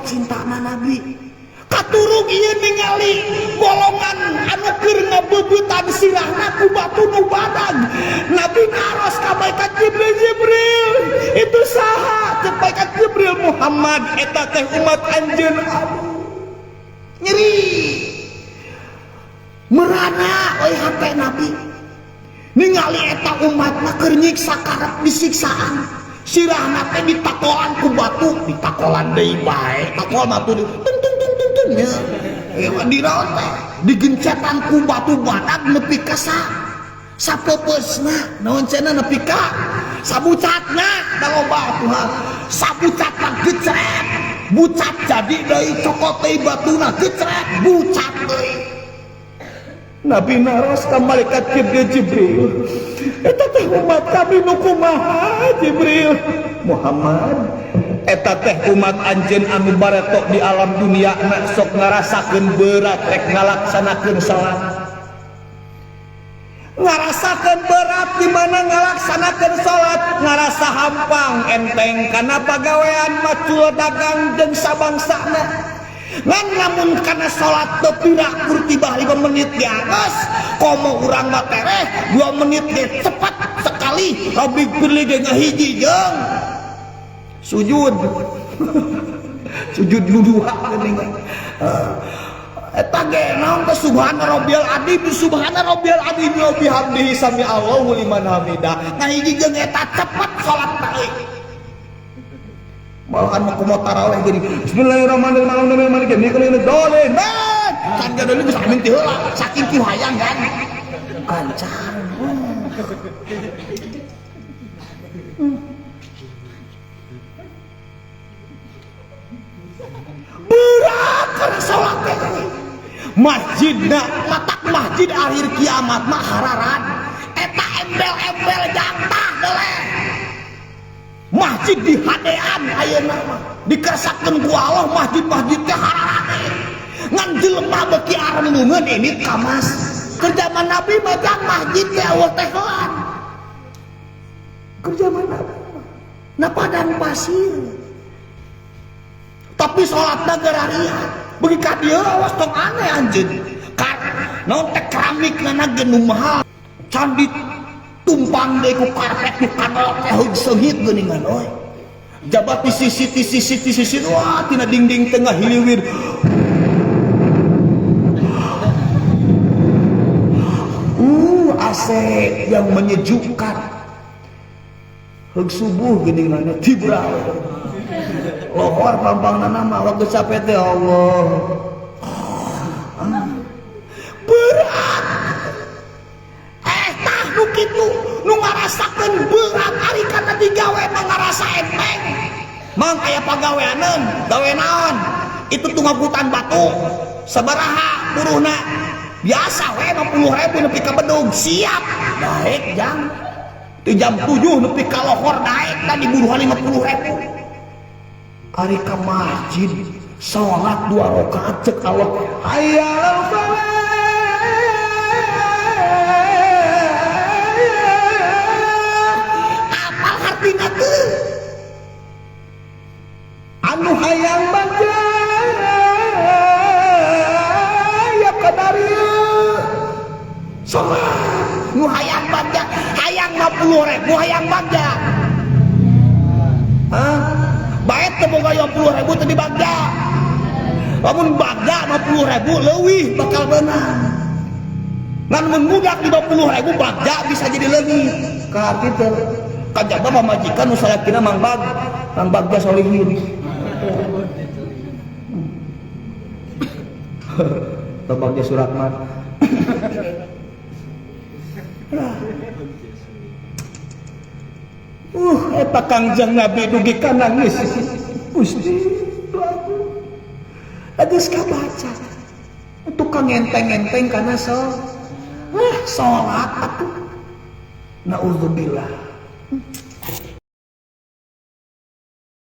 cintana Nabi. Katurug ieu ningali golongan anu keur ngabeubutan sirahna ku batu nu badag. Nabi naros ka malaikat Jibril. Itu saha? Cek malaikat Jibril, Muhammad eta teh umat anjeun. Nyeri. Merana euy hate Nabi. Ningali eta umatna keur nyiksa karep disiksaan. Sirahna teh ditakolan ku batu, ditakolan deui bae. Takol batu nya diraos teh digencetan ku batu badak nepi ka sapepeusna naon cenah nepi ka sabucatna da loba atuh sabucatna gecret bucat jadi deui cokot deui batuna gecret bucat deui. Nabi naros ka malaikat Jibril eta teh umat kami nu kumaha Jibril? Muhammad eta teh umat anjeun anu bareto di alam dunia na sok ngarasakeun berat rek ngalaksanakeun salat. Ngarasakeun berat di mana ngalaksanakeun salat, ngarasa hampang enteng kana pagawean macul dagang jeung sabangsana. Ngan lamun kana salat teu pirakur tibah 5 menit diatos, komo urang mah tereh 2 menit ge cepat sekali, lebih pilih ge ngahiji jeung sujud sujud dua geuning eta ge naon teh subhana rabbiyal adzim wa bihamdihi sami Allahu liman hamidah. Nah hiji jeung eta cepet salat teh malahan kumaha tarawih gini bismillahirrahmanirrahim maliki yaumiddin dolin kan gadeuh geus amin ti heula saking ti hayang kan kancan berat karena sholat masjidna matak masjid akhir kiamat mah hararan eta embel-embel jantah deleh masjid di hadean ayeuna mah dikersakkeun ku Allah masjid-masjid teh hararan ngan jelema beki aremungeun ini kamas kerjaman Nabi mah masjid teh Allah teh heula kerjaman Nabi na padang pasir. Tapi sholatna geraria bagi ka dieu awas tong aneh anjeun naon teh keramik na geus mahal can ditumpang deui ku karpet nu kadal teh seungit geuningan euy jabat di sisi wah tina dinding tengah hiliwir AC yang menyejukkan heug subuh geuningan tibral lohor pampangna nama waktu capek teh Allah berat tah nu kitu nu ngarasakeun berat ari kana digawe mah ngarasa enteng mang aya pagaweaneun gawe naon itu tungabutan batu sabaraha buruhna biasa we 50.000 nepi ka bedug siap daek jang di jam 7 nepi ka lohor daek da diburuhan 50.000 ari ka masjid salat 2 rakaat cek Allah hayyal falah apal artina teu anu hayang bagja ya kadarieu salat nu hayang bagja hayang 50.000 hayang bagja baet teu boga 50.000 teu di bagja lamun bagja 50.000 leuwih bakal beunang ngan mun budak 50.000 bagja bisa jadi leungit ka kitu kajaba mamajikan nu salakina mang bagja solihin teu bagja suratmat eta Kangjeng Nabi dugi ka nangis Gusti geus kabaca tukang enteng-enteng kana salat atuh naudzubillah